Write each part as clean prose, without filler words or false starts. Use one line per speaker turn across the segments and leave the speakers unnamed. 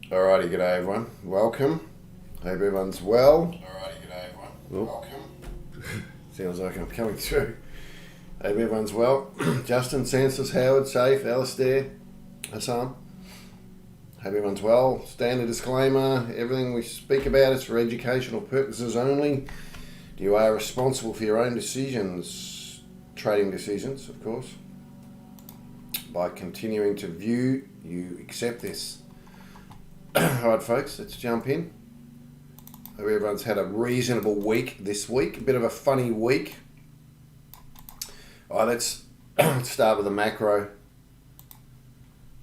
Alrighty, g'day everyone. Welcome. Hope everyone's well. Alrighty, g'day everyone. Welcome. Sounds like I'm coming through. Hope everyone's well. Justin, Sansis, Howard, Safe, Alistair, Hassan. Hope everyone's well. Standard disclaimer, everything we speak about is for educational purposes only. You are responsible for your own decisions, trading decisions, of course. By continuing to view, you accept this. Alright folks, let's jump in. Hope everyone's had a reasonable week this week. A bit of a funny week. Alright, let's start with the macro.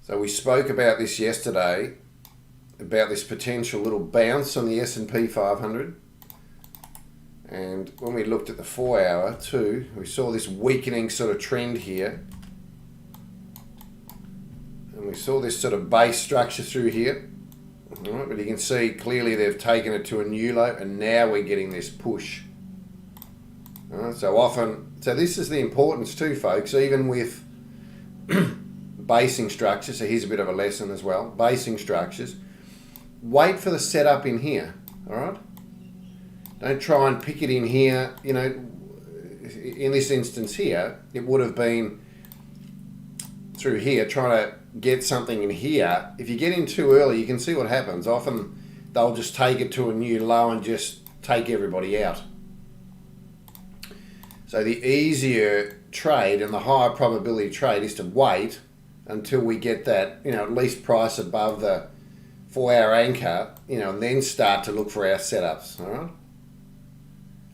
So we spoke about this yesterday, about this potential little bounce on the S&P 500. And when we looked at the 4 hour too, we saw this weakening sort of trend here. And we saw this sort of base structure through here. All right, but you can see clearly they've taken it to a new low, and now we're getting this push. All right, so this is the importance too, folks, even with basing structures. So here's a bit of a lesson as well. Basing structures. Wait for the setup in here, all right? Don't try and pick it in here. You know, in this instance here, it would have been through here, trying to get something in here. If you get in too early, you can see what happens. Often they'll just take it to a new low and just take everybody out. So the easier trade and the higher probability trade is to wait until we get that, you know, at least price above the 4 hour anchor, you know, and then start to look for our setups, all right?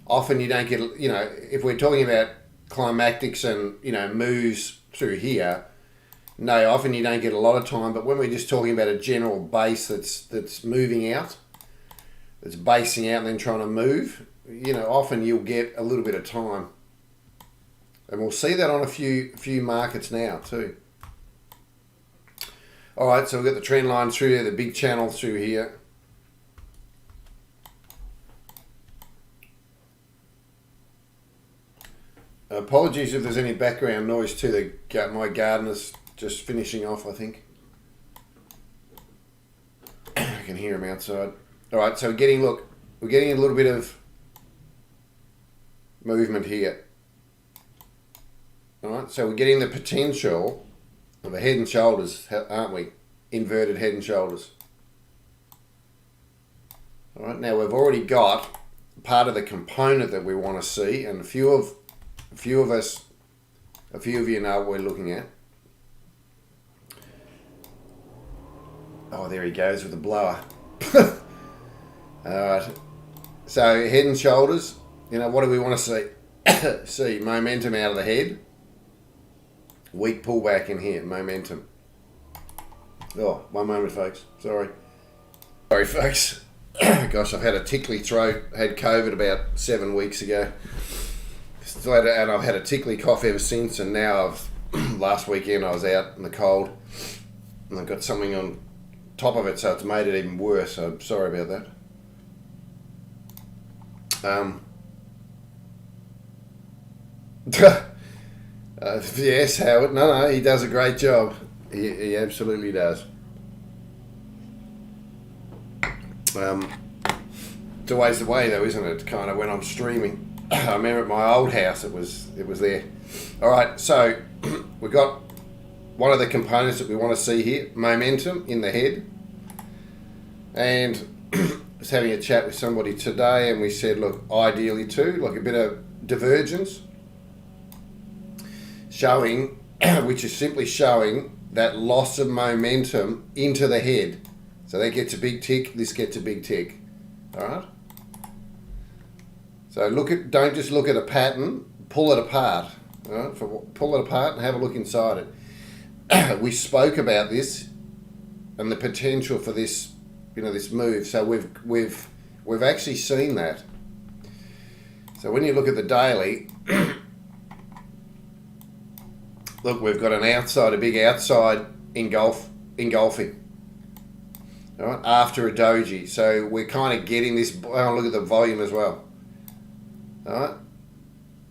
Often you don't get, you know, if we're talking about climactics and, you know, moves through here, no, often you don't get a lot of time, but when we're just talking about a general base that's moving out, that's basing out and then trying to move, you know, often you'll get a little bit of time. And we'll see that on a few markets now too. All right, so we've got the trend line through here, the big channel through here. Apologies if there's any background noise too. My gardener's just finishing off, I think. I can hear him outside. All right, so we're getting a little bit of movement here. All right, so we're getting the potential of a head and shoulders, aren't we? Inverted head and shoulders. All right, now we've already got part of the component that we want to see, and a few of you know what we're looking at. Oh, there he goes with the blower. Alright. So, head and shoulders. You know, what do we want to see? See, momentum out of the head. Weak pullback in here. Momentum. Oh, one moment, folks. Sorry, folks. Gosh, I've had a tickly throat. Had COVID about 7 weeks ago. And I've had a tickly cough ever since. And now last weekend I was out in the cold. And I've got something on top of it, so it's made it even worse. So I'm sorry about that. Yes, Howard. No, he does a great job. He absolutely does. It's always the way, though, isn't it? Kind of when I'm streaming. I remember at my old house, it was there. All right, so we've got one of the components that we want to see here, momentum in the head. And I was having a chat with somebody today, and we said, look, ideally too, like a bit of divergence, showing, which is simply showing that loss of momentum into the head. So that gets a big tick, this gets a big tick. All right? So don't just look at a pattern, pull it apart. All right? Pull it apart and have a look inside it. We spoke about this and the potential for this, you know, this move. So we've actually seen that. So when you look at the daily, look, we've got a big outside engulfing. All right, after a doji. So we're kind of getting this. Oh, look at the volume as well. All right.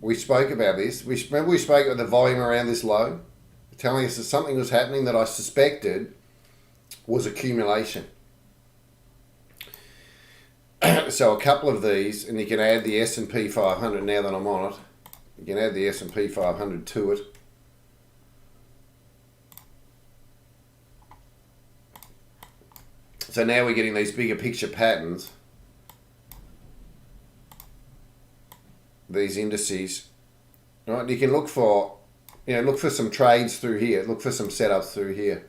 We spoke about this. Remember we spoke about the volume around this low, telling us that something was happening that I suspected was accumulation. So a couple of these, and you can add the S&P 500 now that I'm on it. You can add the S&P 500 to it. So now we're getting these bigger picture patterns. These indices. Right? You can look for, look for some trades through here. Look for some setups through here.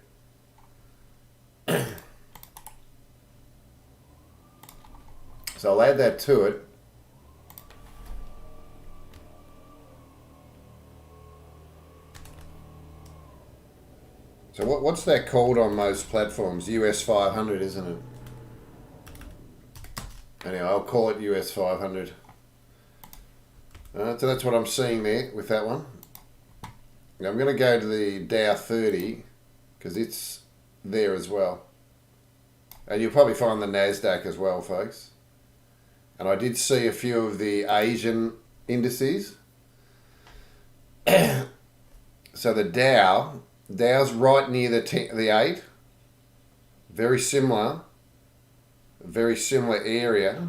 So I'll add that to it. So what's that called on most platforms? US 500, isn't it? Anyway, I'll call it US 500. So that's what I'm seeing there with that one. Now I'm going to go to the Dow 30 because it's there as well. And you'll probably find the NASDAQ as well, folks. And I did see a few of the Asian indices. So the Dow's right near the 8. Very similar area.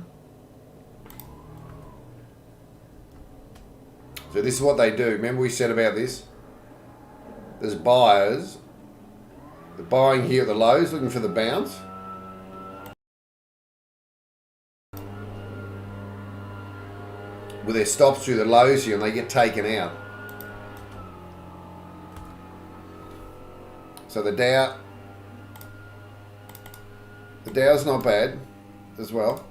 So this is what they do. Remember we said about this? There's buyers. They're buying here at the lows, looking for the bounce. With their stops through the lows here and they get taken out. So the Dow's not bad as well.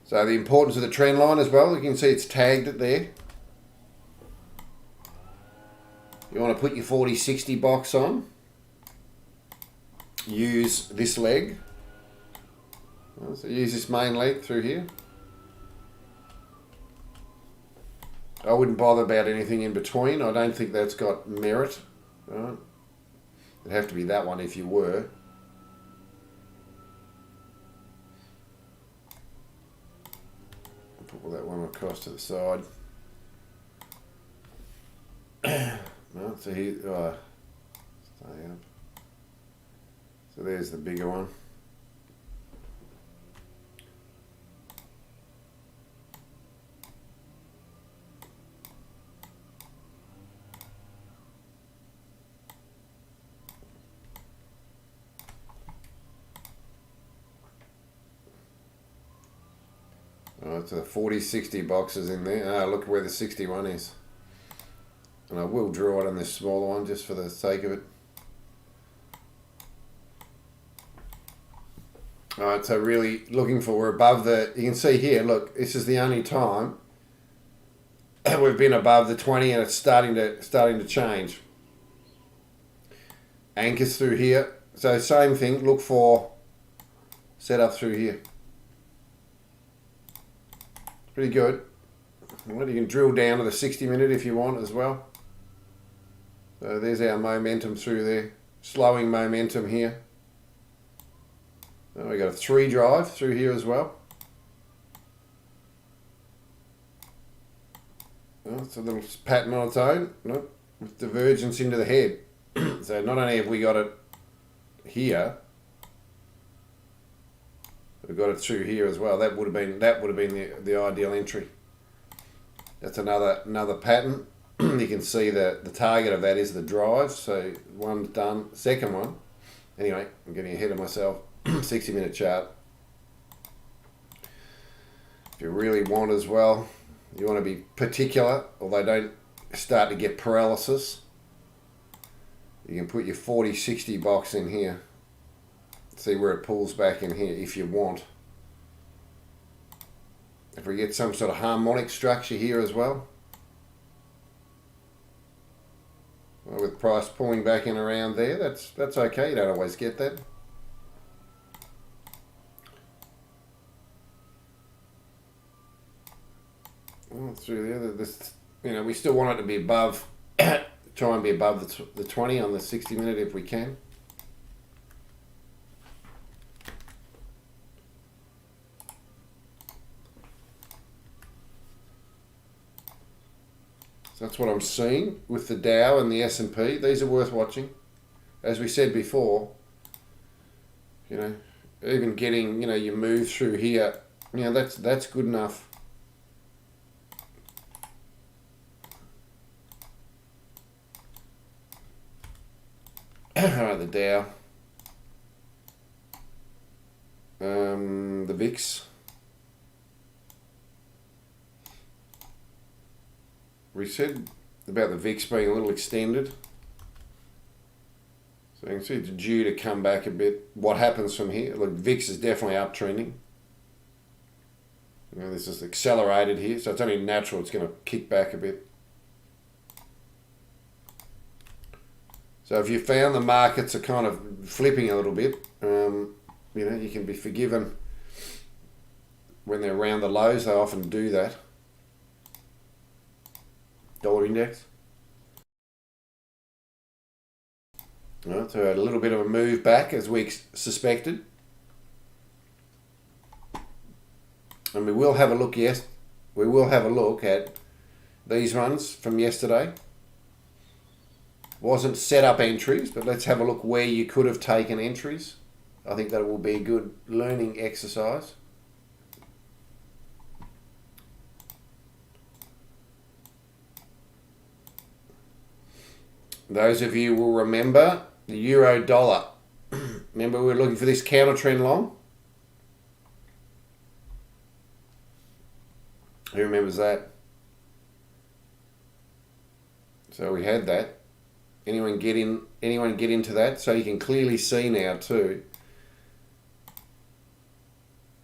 So the importance of the trend line as well, you can see it's tagged it there. You want to put your 40-60 box on. Use this leg. So use this main leg through here. I wouldn't bother about anything in between. I don't think that's got merit. Right? It'd have to be that one if you were. Put that one across to the side. No, so here, stay up. So there's the bigger one. Alright, so the 40-60 boxes in there. Look where the 61 is. And I will draw it on this smaller one just for the sake of it. Alright, so really looking for, we're above the, you can see here, look, this is the only time we've been above the 20 and it's starting to change. Anchors through here. So same thing, look for setup through here. Pretty good. Well, you can drill down to the 60-minute if you want as well. So there's our momentum through there. Slowing momentum here. We got a 3 drive through here as well. It's a little pattern on its own. Nope. With divergence into the head. So not only have we got it here, we've got it through here as well. That would have been the ideal entry. That's another pattern. You can see the target of that is the drive. So one's done. Second one. Anyway, I'm getting ahead of myself. 60-minute chart. If you really want as well, you want to be particular, although don't start to get paralysis. You can put your 40-60 box in here. See where it pulls back in here if you want. If we get some sort of harmonic structure here as well. With price pulling back in around there, that's okay. You don't always get that. Through there, we still want it to be above. Try and be above the 20 on the 60-minute if we can. So that's what I'm seeing with the Dow and the S&P. These are worth watching. As we said before, You know, even getting, you know, you move through here, you know, that's good enough. Alright, the Dow. The VIX. We said about the VIX being a little extended. So you can see it's due to come back a bit. What happens from here? Look, VIX is definitely uptrending. You know, this is accelerated here, so it's only natural it's going to kick back a bit. So if you found the markets are kind of flipping a little bit, you know, you can be forgiven when they're around the lows. They often do that. Dollar index. Well, so a little bit of a move back as we suspected. And we will have a look, yes, we will have a look at these ones from yesterday. Wasn't set up entries, but let's have a look where you could have taken entries. I think that will be a good learning exercise. Those of you will remember the euro dollar. Remember we were looking for this counter trend long? Who remembers that? So we had that. Anyone get into that? So you can clearly see now too.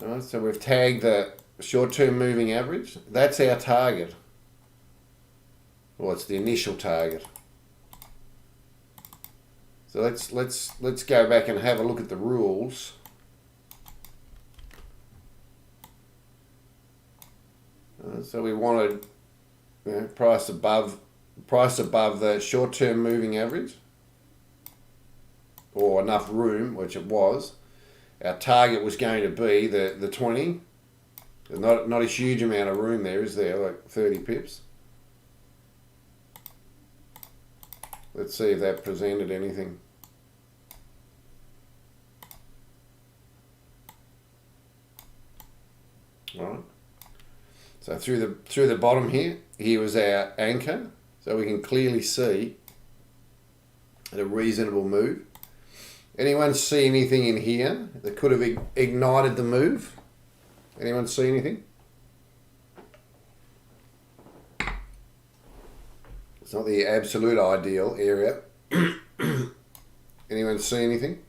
All right, so we've tagged the short-term moving average. That's our target. Well, it's the initial target. So let's go back and have a look at the rules. So we wanted, you know, price above the short-term moving average, or enough room, which it was. Our target was going to be the 20. There's not a huge amount of room there, is there? Like 30 pips. Let's see if that presented anything. All right. So through the bottom here was our anchor. So we can clearly see a reasonable move. Anyone see anything in here that could have ignited the move? Anyone see anything? It's not the absolute ideal area. Anyone see anything?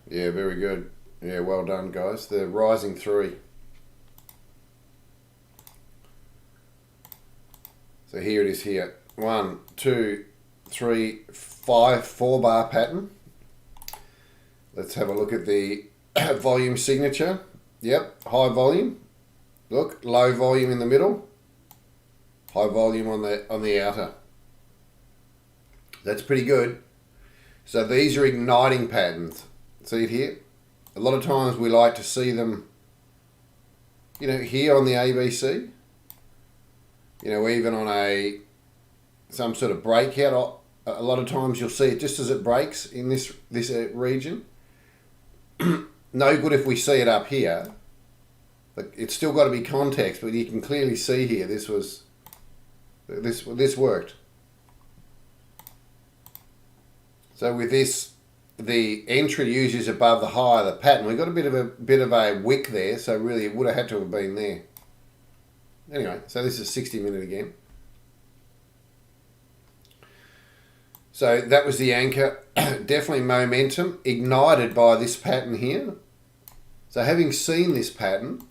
Yeah, very good. Yeah, well done, guys. The rising three. So here it is here. 1, 2, 3, 5, 4-bar pattern. Let's have a look at the volume signature. Yep, high volume. Look, low volume in the middle. High volume on the outer. That's pretty good. So these are igniting patterns. See it here? A lot of times we like to see them, you know, here on the ABC. You know, even on some sort of breakout. A lot of times you'll see it just as it breaks in this region. No good if we see it up here. But it's still got to be context, but you can clearly see here this worked. So with this, the entry usually is above the high of the pattern. We've got a bit of a wick there, so really it would have had to have been there. Anyway, so this is 60-minute again. So that was the anchor. Definitely momentum ignited by this pattern here. So having seen this pattern,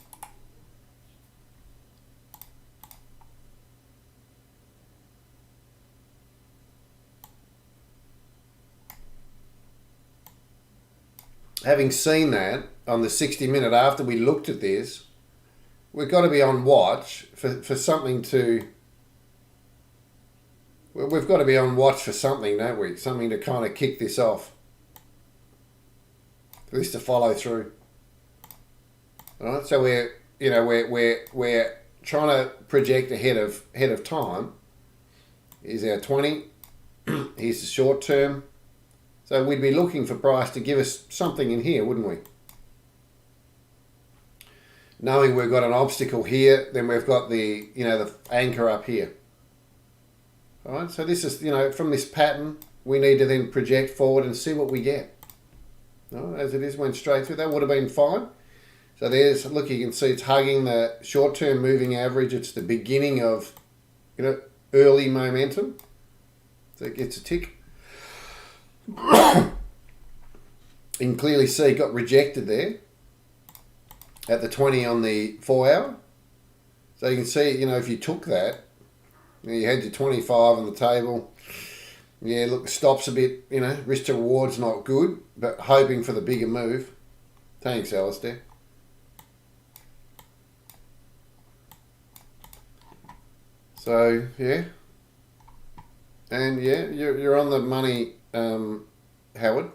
having seen that on the 60-minute after we looked at this, we've got to be on watch for something to... Well, we've got to be on watch for something, don't we? Something to kind of kick this off. For this to follow through. All right, so we're trying to project ahead of time. Here's our 20. Here's the short term. So we'd be looking for price to give us something in here, wouldn't we? Knowing we've got an obstacle here, then we've got the, the anchor up here. All right, so this is, from this pattern, we need to then project forward and see what we get. No, as it is, went straight through. That would have been fine. So there's, look, you can see it's hugging the short-term moving average. It's the beginning of, early momentum. So it gets a tick. You can clearly see it got rejected there at the 20 on the 4 hour. So you can see, if you took that, you had your 25 on the table. Yeah, look, the stop's a bit, risk to reward's not good, but hoping for the bigger move. Thanks, Alistair. So, yeah. And, yeah, you're on the money, Howard.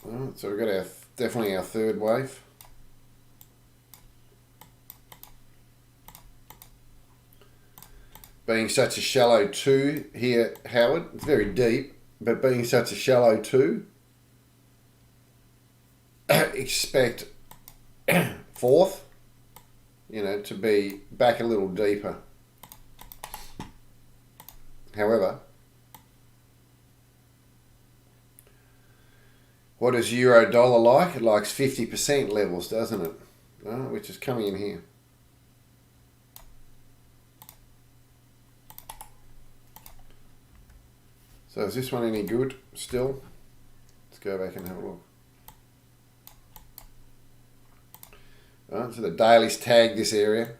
Right, so we've got definitely our third wave. Being such a shallow 2 here, Howard, it's very deep, but being such a shallow 2, expect fourth, to be back a little deeper. However, what is euro dollar like? It likes 50% levels, doesn't it? Which is coming in here. So is this one any good still? Let's go back and have a look. Right, so the daily's tagged this area.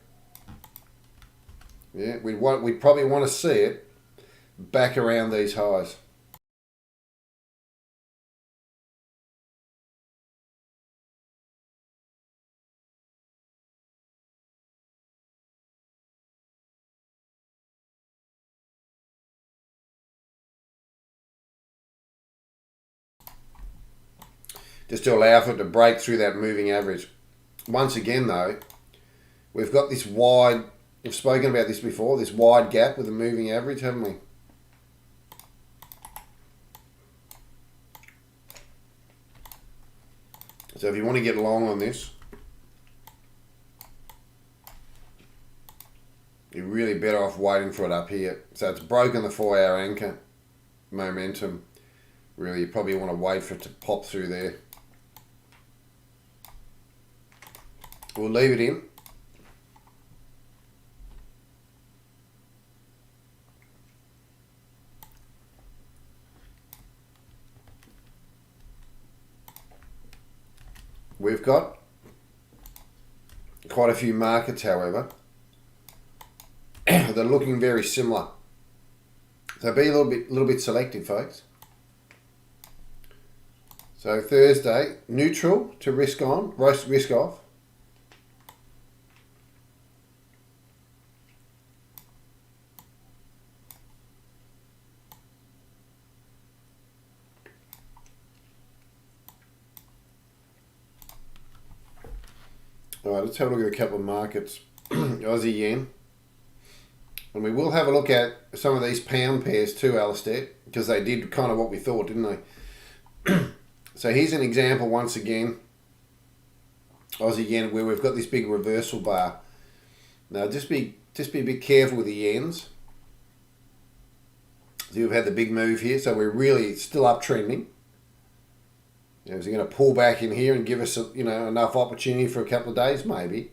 Yeah, we'd probably want to see it back around these highs. Just to allow for it to break through that moving average. Once again though, we've got this wide, we've spoken about this before, this wide gap with the moving average, haven't we? So if you want to get long on this, you're really better off waiting for it up here. So it's broken the 4 hour anchor momentum. Really, you probably want to wait for it to pop through there. We'll leave it in. We've got quite a few markets, however, that are looking very similar. So be a little bit selective, folks. So Thursday, neutral to risk on, risk off. All right, let's have a look at a couple of markets. Aussie yen. And we will have a look at some of these pound pairs too, Alistair, because they did kind of what we thought, didn't they? So here's an example once again. Aussie yen, where we've got this big reversal bar. Now just be a bit careful with the yens. So we've had the big move here, so we're really still uptrending. Is he going to pull back in here and give us, enough opportunity for a couple of days? Maybe.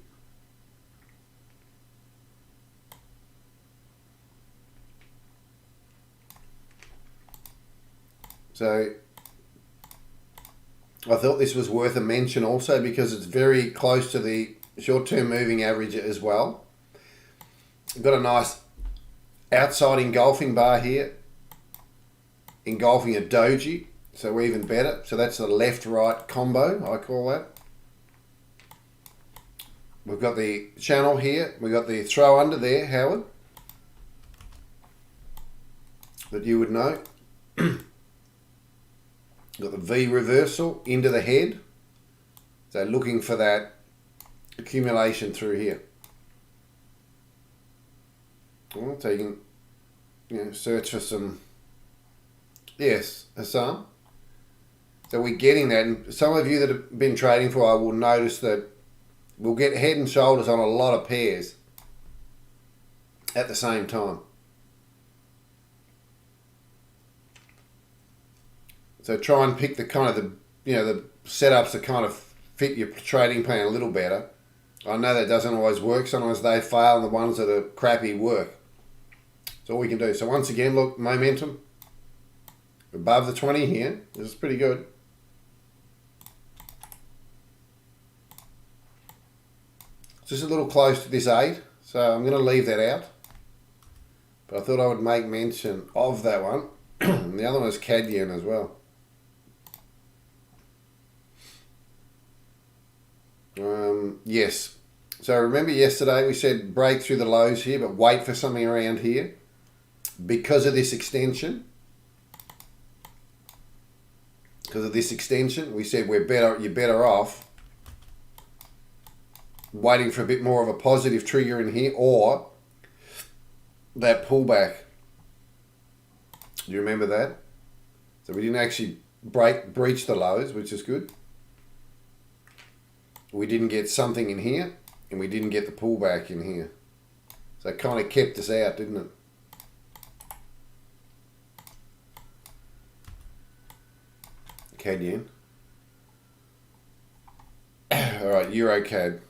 So I thought this was worth a mention also because it's very close to the short-term moving average as well. We've got a nice outside engulfing bar here, engulfing a doji. So we're even better. So that's the left-right combo, I call that. We've got the channel here. We've got the throw under there, Howard, that you would know. Got the V reversal into the head. So looking for that accumulation through here. Well, so you can search for some. Yes, Hassan. So we're getting that, and some of you that have been trading for a while will notice that we'll get head and shoulders on a lot of pairs at the same time. So try and pick the kind of the setups that kind of fit your trading plan a little better. I know that doesn't always work. Sometimes they fail, and the ones that are crappy work. That's all we can do. So once again, look, momentum above the 20 here. This is pretty good. Just a little close to this 8, so I'm going to leave that out. But I thought I would make mention of that one. And the other one is CAD yen as well. Yes. So remember yesterday we said break through the lows here, but wait for something around here. Because of this extension. We said you're better off waiting for a bit more of a positive trigger in here, or that pullback. Do you remember that? So we didn't actually breach the lows, which is good. We didn't get something in here, and we didn't get the pullback in here. So it kind of kept us out, didn't it? CAD yen. All right, Euro CAD.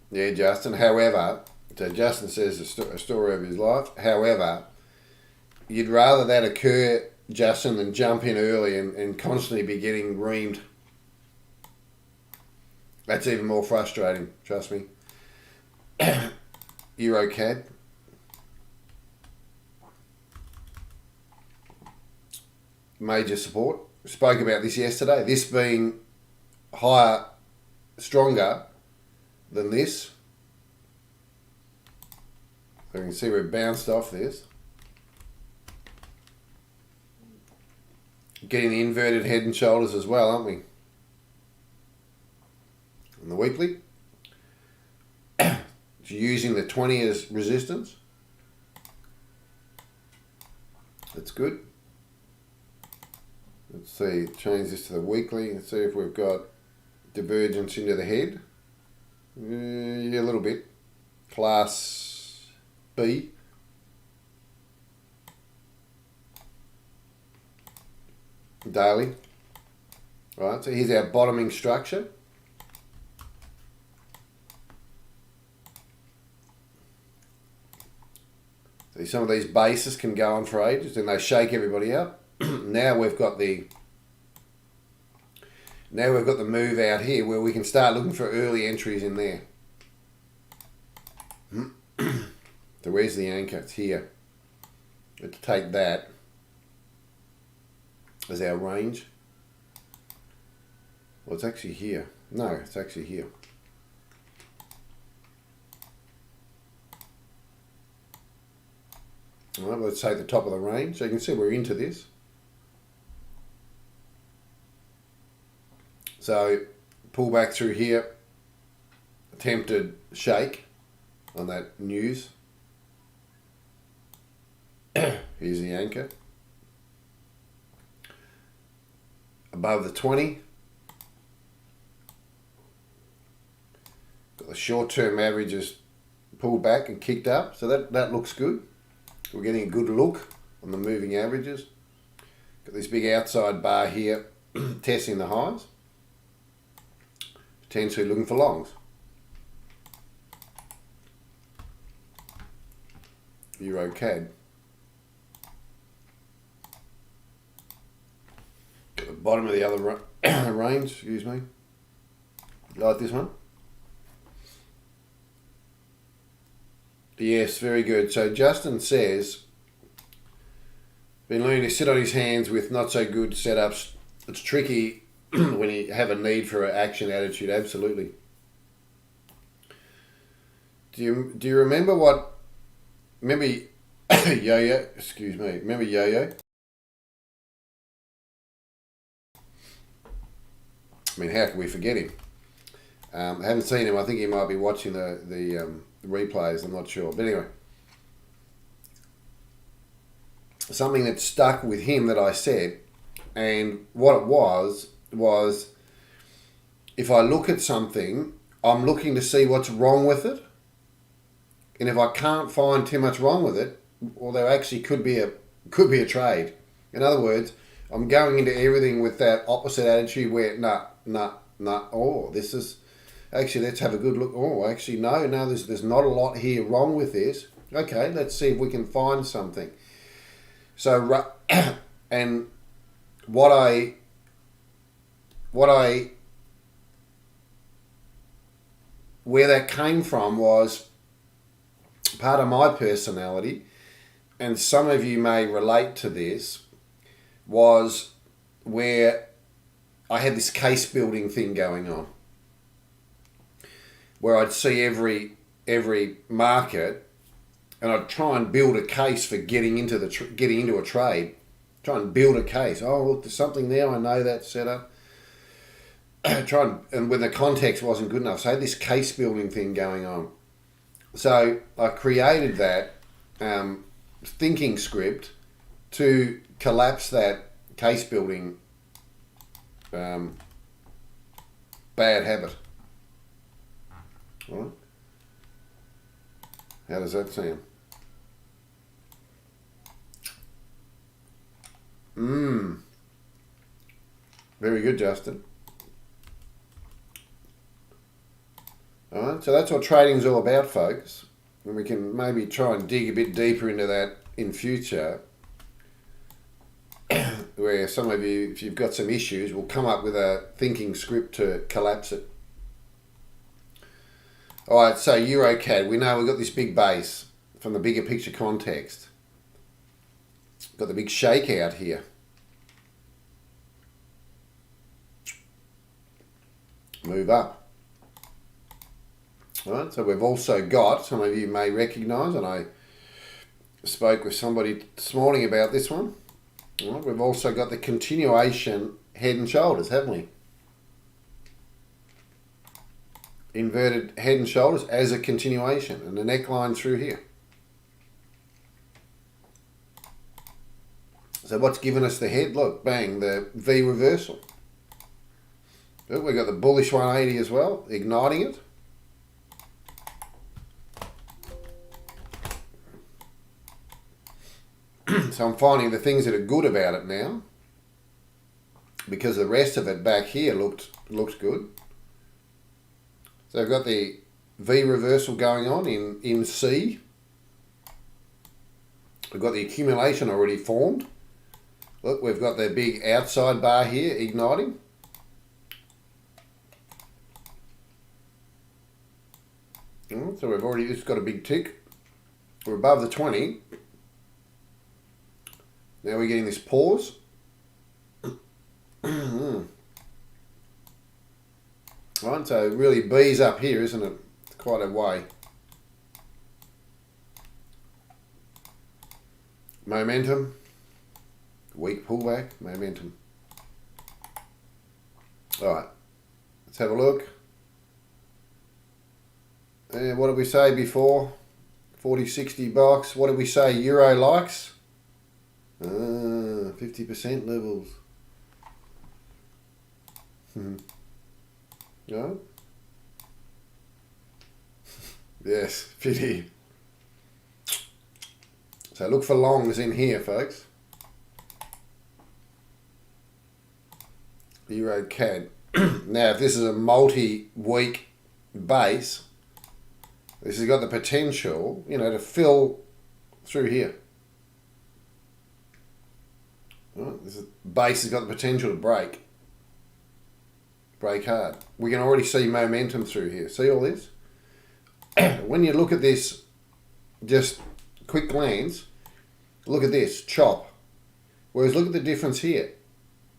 Yeah, Justin. However, so Justin says a story of his life. However, you'd rather that occur, Justin, than jump in early and constantly be getting reamed. That's even more frustrating, trust me. Euro CAD. Major support. Spoke about this yesterday. This being higher, stronger than this. So you can see we've bounced off this. Getting the inverted head and shoulders as well, aren't we? On the weekly. Using the 20 as resistance. That's good. Let's see, change this to the weekly and see if we've got divergence into the head. Yeah, a little bit. Class B. Daily. Right, so here's our bottoming structure. See, some of these bases can go on for ages and they shake everybody up. Now we've got the move out here where we can start looking for early entries in there. So where's the anchor? It's here. Let's take that as our range. Well, it's actually here. No, it's actually here. All right, let's take the top of the range. So you can see we're into this. So pull back through here. Attempted shake on that news. Here's the anchor. Above the 20. Got the short-term averages pulled back and kicked up. So that looks good. We're getting a good look on the moving averages. Got this big outside bar here testing the highs. Potentially looking for longs. Euro CAD. Got the bottom of the other range, excuse me. Like this one? Yes, very good. So Justin says, been learning to sit on his hands with not so good setups. It's tricky when you have a need for an action attitude. Absolutely. Do you remember what? Maybe Yo-Yo, excuse me. Remember Yo-Yo? I mean, how can we forget him? I haven't seen him. I think he might be watching the replays. I'm not sure. But anyway, something that stuck with him that I said, and what it was if I look at something, I'm looking to see what's wrong with it. And if I can't find too much wrong with it, well, there actually could be a trade. In other words, I'm going into everything with that opposite attitude where, oh, this is, actually, let's have a good look. Oh, actually, no, there's not a lot here wrong with this. Okay, let's see if we can find something. So, and what I where that came from was part of my personality, and some of you may relate to this, was where I had this case building thing going on, where I'd see every market, and I'd try and build a case for getting into a trade. Try and build a case. Oh, look, there's something there. I know that setup. And when the context wasn't good enough, so I had this case building thing going on. So I created that thinking script to collapse that case building bad habit. All right. How does that sound? Very good, Justin. All right, so that's what trading's all about, folks. And we can maybe try and dig a bit deeper into that in future, where some of you, if you've got some issues, will come up with a thinking script to collapse it. All right, so EuroCAD, we know we've got this big base from the bigger picture context. Got the big shakeout here. Move up. All right, so we've also got, some of you may recognise, and I spoke with somebody this morning about this one. All right, we've also got the continuation head and shoulders, haven't we? Inverted head and shoulders as a continuation, and the neckline through here. So what's given us the head? Look, bang, the V reversal. Look, we've got the bullish 180 as well, igniting it. So I'm finding the things that are good about it now, because the rest of it back here looked good. So I've got the V reversal going on in C. We've got the accumulation already formed. Look, we've got the big outside bar here igniting. So we've already just got a big tick. We're above the 20. Now we're getting this pause. Right, so really B's up here, isn't it? It's quite a way. Momentum. Weak pullback. Momentum. Alright, let's have a look. And what did we say before? 40-60 box. What did we say? Euro likes? 50% levels. No? Yes, pity. So look for longs in here, folks. EuroCAD. Now, if this is a multi-week base, this has got the potential, to fill through here. Right, this base has got the potential to break hard. We can already see momentum through here. See all this? When you look at this, just quick glance, look at this, chop. Whereas look at the difference here.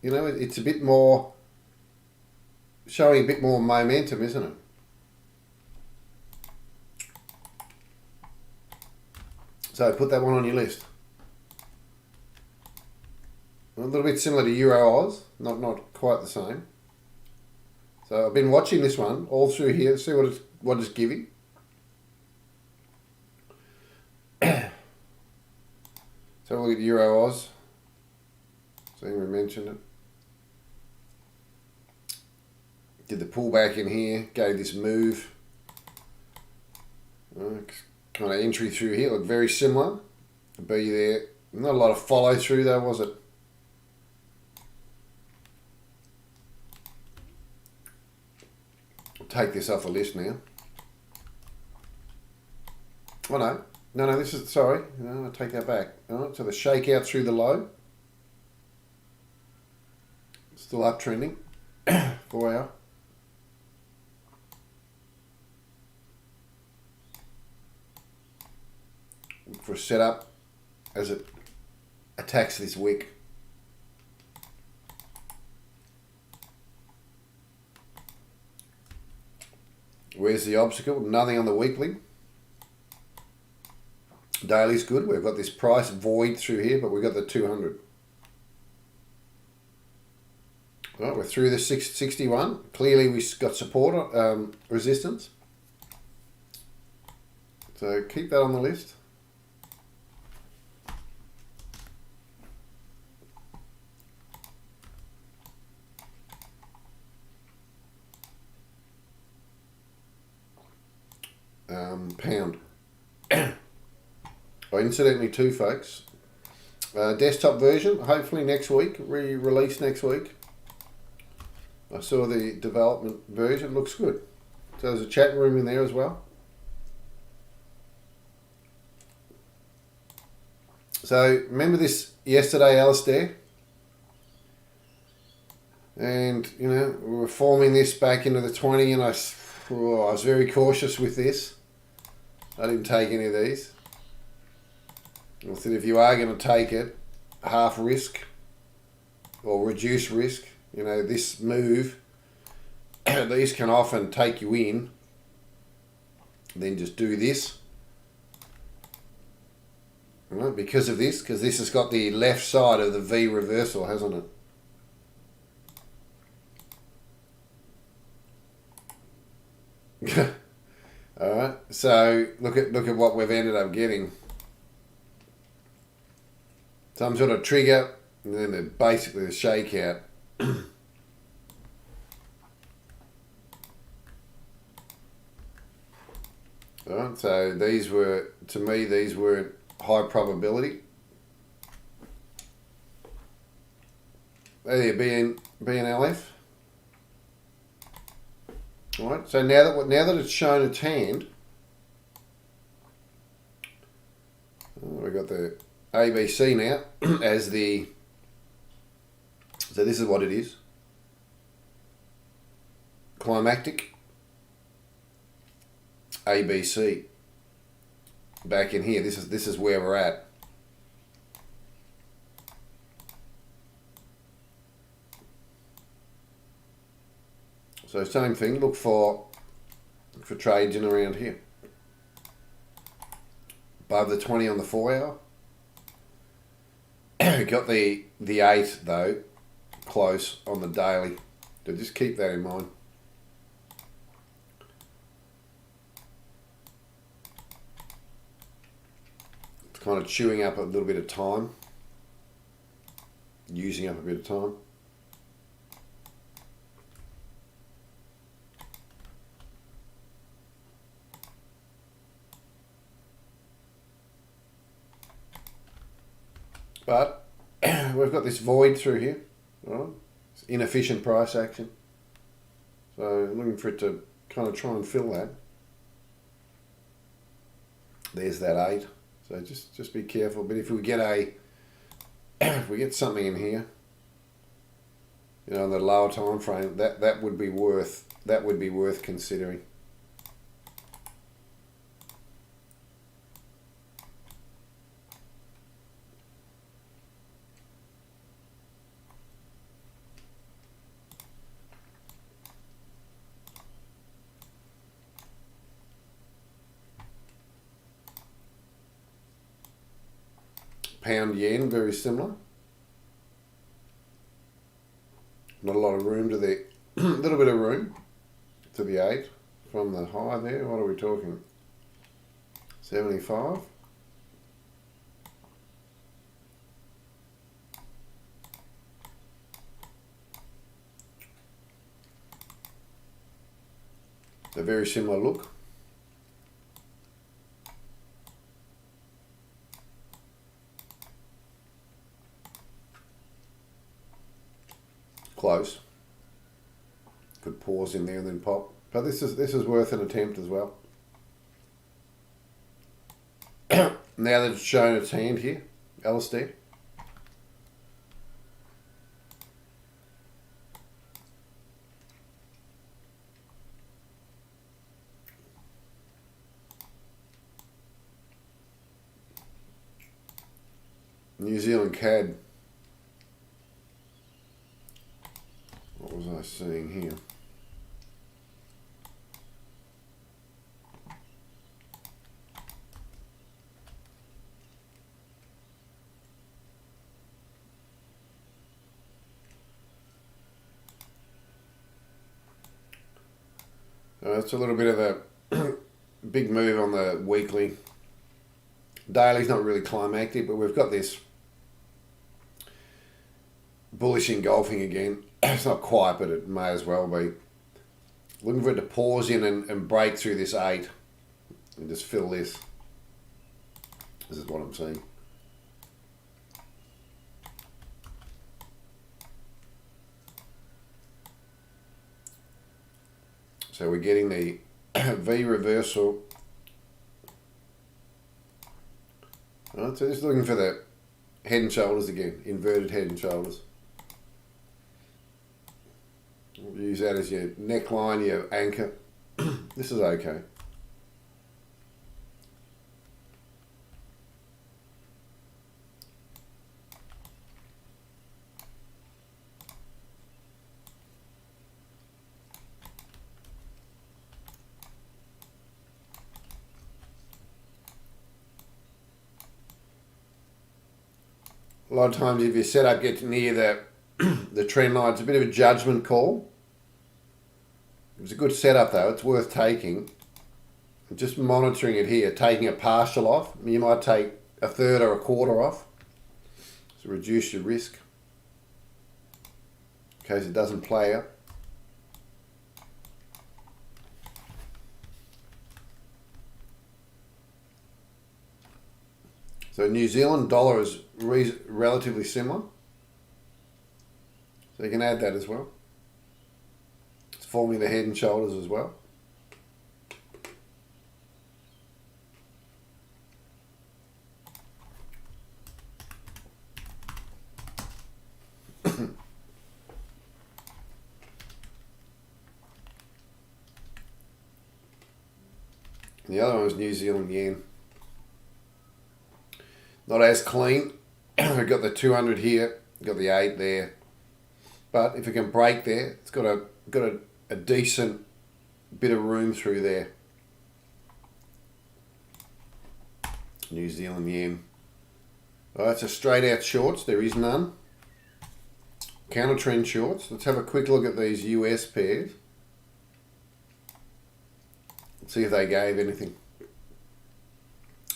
It's a bit more, showing a bit more momentum, isn't it? So put that one on your list. A little bit similar to Euro Oz, not quite the same. So I've been watching this one all through here, see what it's giving. So look at Euro Oz. I think we mentioned it. Did the pullback in here, gave this move. Kind of entry through here, looked very similar. Be there. Not a lot of follow through though, was it? I'll take this off the list now. Oh no, this is, sorry, no, I'll take that back. Alright, so the shakeout through the low. Still uptrending. 4 hour. Look for a setup as it attacks this wick. Where's the obstacle? Nothing on the weekly. Daily's good. We've got this price void through here, but we've got the 200. Right, we're through the 661. Clearly we got support, resistance. So keep that on the list. Pound. Incidentally too, folks, desktop version, hopefully next week, re-release next week. I saw the development version, looks good. So there's a chat room in there as well. So remember this yesterday, Alistair? And, you know, we were forming this back into the 20 and I was very cautious with this. I didn't take any of these. I said if you are going to take it, half risk or reduce risk, you know, this move, these can often take you in, then just do this. Right, because of this, because this has got the left side of the V reversal, hasn't it? All right, so look at what we've ended up getting. Some sort of trigger, and then basically the shakeout. All right, so these were, to me, these weren't high probability. There, BNLF. All right, so now that it's shown its hand, we've got the ABC now as the, so this is what it is. Climactic ABC. Back in here, this is where we're at. So same thing, look for trades in around here. Above the 20 on the 4 hour. Got the 8 though, close on the daily. So just keep that in mind. It's kind of chewing up a little bit of time. Using up a bit of time. But we've got this void through here, right? It's inefficient price action. So I'm looking for it to kind of try and fill that. There's that 8. So just be careful. But if we get if we get something in here, you know, on the lower time frame, that would be worth considering. pound yen, very similar. Not a lot of room to the, a little bit of room to the 8 from the high there. What are we talking? 75. A very similar look. Close. Could pause in there and then pop. But this is worth an attempt as well. Now that it's shown its hand here, Alistair. New Zealand CAD. What was I seeing here? It's a little bit of a big move on the weekly. Daily's not really climactic, but we've got this bullish engulfing again. It's not quite, but it may as well be. Looking for it to pause in and break through this 8 and just fill this. This is what I'm seeing. So we're getting the V reversal. Alright, so just looking for the head and shoulders again, inverted head and shoulders. We'll use that as your neckline, your anchor. This is okay. A lot of times if your setup gets near the trend line, it's a bit of a judgment call. It was a good setup though, it's worth taking. Just monitoring it here, taking a partial off. You might take a third or a quarter off to reduce your risk in case it doesn't play out. So New Zealand dollar is relatively similar. So you can add that as well. It's forming the head and shoulders as well. The other one was New Zealand yen. Not as clean. We've got the 200 here, got the 8 there. But if it can break there, it's got a decent bit of room through there. New Zealand yen. Oh, that's a straight out shorts. There is none. Counter trend shorts. Let's have a quick look at these US pairs. Let's see if they gave anything.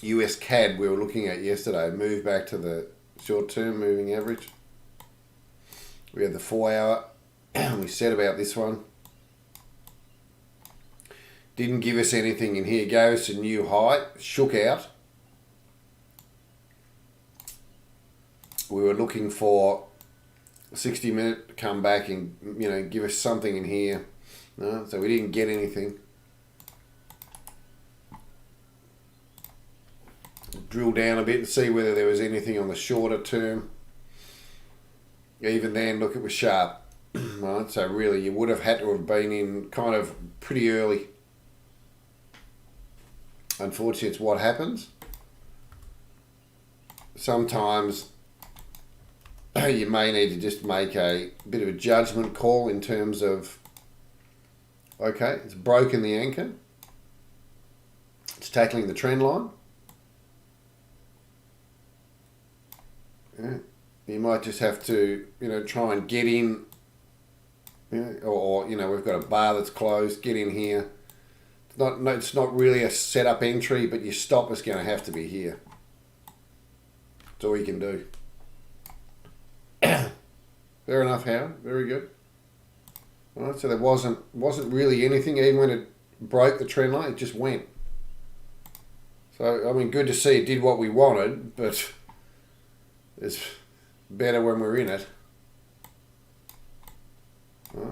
US CAD we were looking at yesterday, moved back to the short-term moving average. We had the 4 hour, we said about this one. Didn't give us anything in here, gave us a new high, shook out. We were looking for 60 minute to come back and, you know, give us something in here. No, so we didn't get anything. Drill down a bit and see whether there was anything on the shorter term. Even then, look, it was sharp. Right, so really you would have had to have been in kind of pretty early. Unfortunately, it's what happens. Sometimes you may need to just make a bit of a judgment call in terms of, okay, it's broken the anchor. It's tackling the trend line. Yeah. You might just have to, try and get in, or we've got a bar that's closed, get in here. It's not really a setup entry, but your stop is going to have to be here. That's all you can do. Fair enough, Howard. Very good. All right, so there wasn't really anything, even when it broke the trend line, it just went. So, I mean, good to see it did what we wanted, but it's better when we're in it.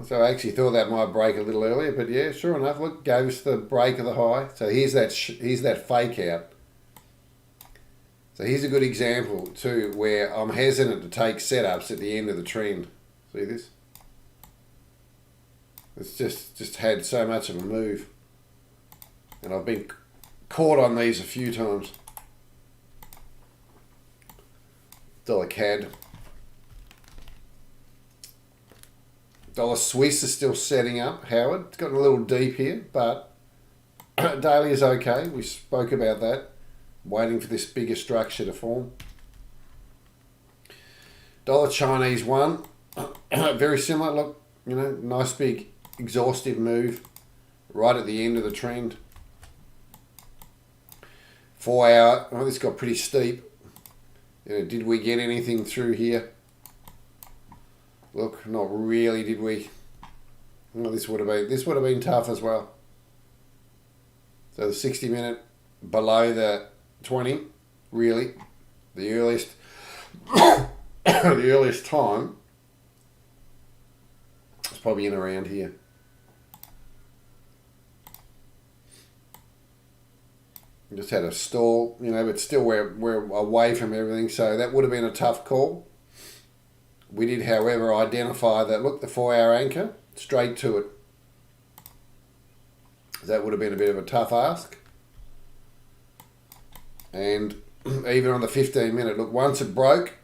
So I actually thought that might break a little earlier, but yeah, sure enough, look, gave us the break of the high. So here's that fake out. So here's a good example too, where I'm hesitant to take setups at the end of the trend. See this? It's just had so much of a move, and I've been caught on these a few times. Dollar CAD. Dollar Swiss is still setting up, Howard. It's gotten a little deep here, but daily is okay. We spoke about that. Waiting for this bigger structure to form. Dollar Chinese yuan. Very similar. Look, nice big exhaustive move right at the end of the trend. 4 hour. Oh, this got pretty steep. Did we get anything through here? Look, not really, did we? Well, this would have been tough as well. So the 60-minute below the 20, really, the earliest the earliest time is probably in around here. Just had a stall, but still we're away from everything, so that would have been a tough call. We did, however, identify that, look, the 4 hour anchor, straight to it. That would have been a bit of a tough ask. And even on the 15-minute, look, once it broke,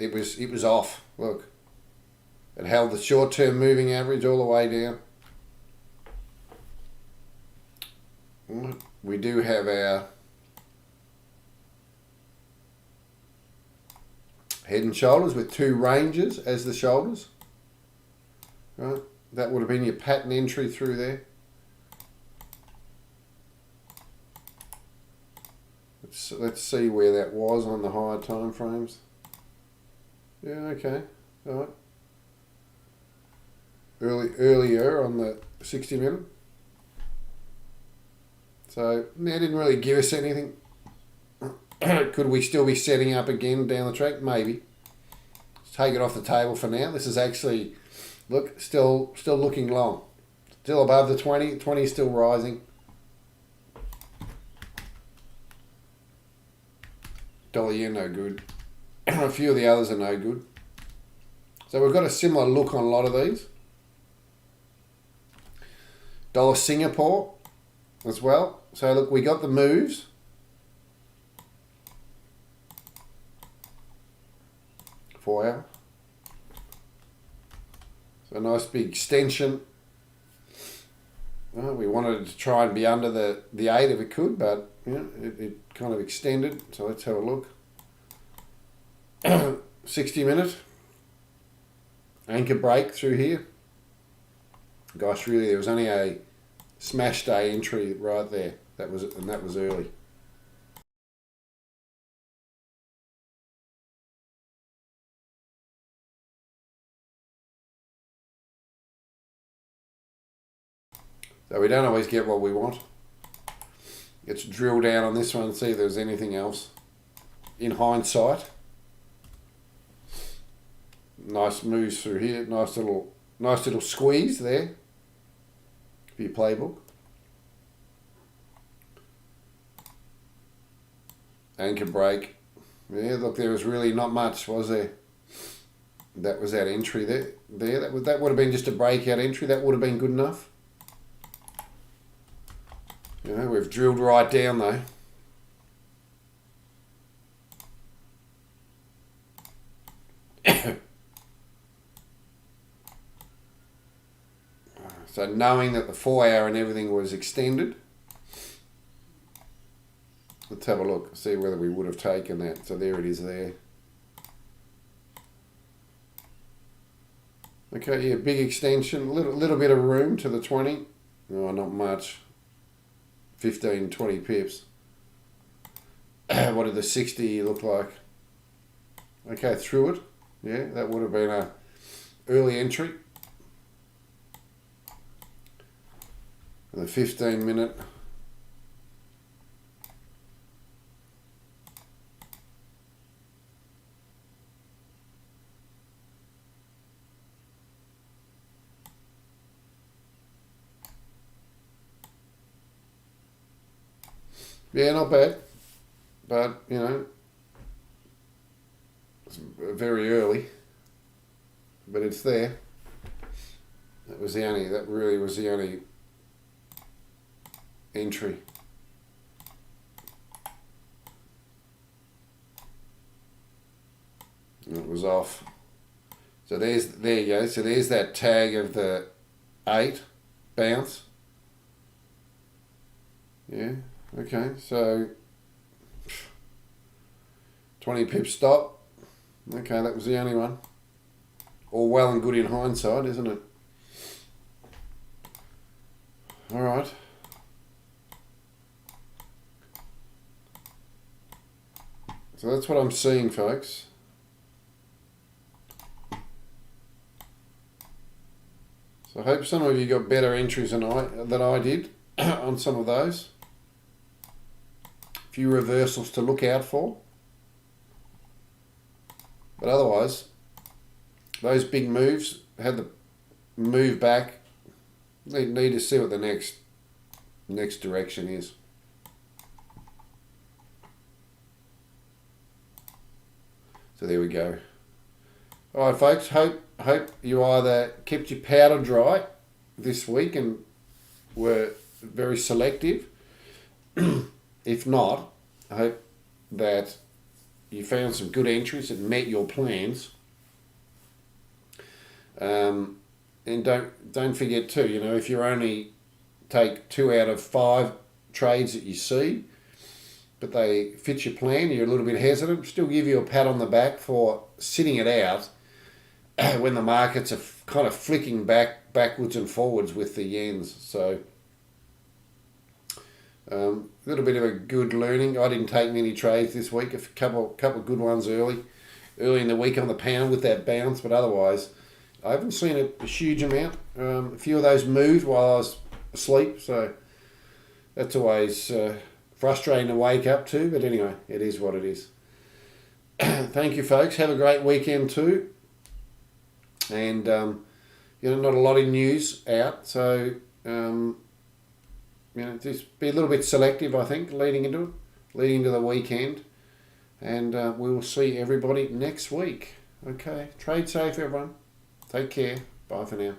it was off. Look, it held the short-term moving average all the way down. We do have our head and shoulders with 2 ranges as the shoulders. Right, that would have been your pattern entry through there. Let's see where that was on the higher time frames. Yeah, okay, all right. Earlier on the 60-minute. So, that didn't really give us anything. Could we still be setting up again down the track? Maybe. Let's take it off the table for now. This is actually, look, still looking long. Still above the 20. 20 is still rising. Dollar yen, no good. A few of the others are no good. So we've got a similar look on a lot of these. Dollar Singapore as well. So look, we got the moves. $4 hour. So a nice big extension. Well, we wanted to try and be under the 8 if it could, but it kind of extended. So let's have a look. 60-minute anchor break through here. Gosh, really, there was only a smash day entry right there. That was early. So we don't always get what we want. Let's drill down on this one and see if there's anything else. In hindsight, nice moves through here. Nice little squeeze there for your playbook. Anchor break. Yeah, look, there was really not much, was there? That was that entry there. That would have been just a breakout entry. That would have been good enough. We've drilled right down though. So knowing that the 4 hour and everything was extended, let's have a look, see whether we would have taken that. So there it is there. Okay, yeah, big extension, little bit of room to the 20. Oh, not much. 15, 20 pips. What did the 60 look like? Okay, through it. Yeah, that would have been a early entry. And the 15 minute. Yeah, not bad. But, you know, it's very early. But it's there. That really was the only entry. And it was off. So there you go. So there's that tag of the 8 bounce. Yeah. Okay. So 20 pip stop. Okay, that was the only one. All well and good in hindsight, isn't it? All right. So that's what I'm seeing, folks. So I hope some of you got better entries than I did on some of those. A few reversals to look out for. But otherwise, those big moves had the move back. Need to see what the next direction is. So there we go. All right, folks. Hope you either kept your powder dry this week and were very selective. If not, I hope that you found some good entries that met your plans. And don't forget too, you know, if you only take 2 out of 5 trades that you see, but they fit your plan, you're a little bit hesitant, still give you a pat on the back for sitting it out when the markets are kind of flicking backwards and forwards with the yens. So a little bit of a good learning. I didn't take many trades this week. A couple of good ones early in the week on the pound with that bounce, but otherwise I haven't seen a huge amount. A few of those moved while I was asleep, so that's always frustrating to wake up to. But anyway, it is what it is. Thank you, folks. Have a great weekend too. And you know, not a lot of news out, so you know, just be a little bit selective, I think, leading into the weekend. And we will see everybody next week. Okay, trade safe, everyone. Take care. Bye for now.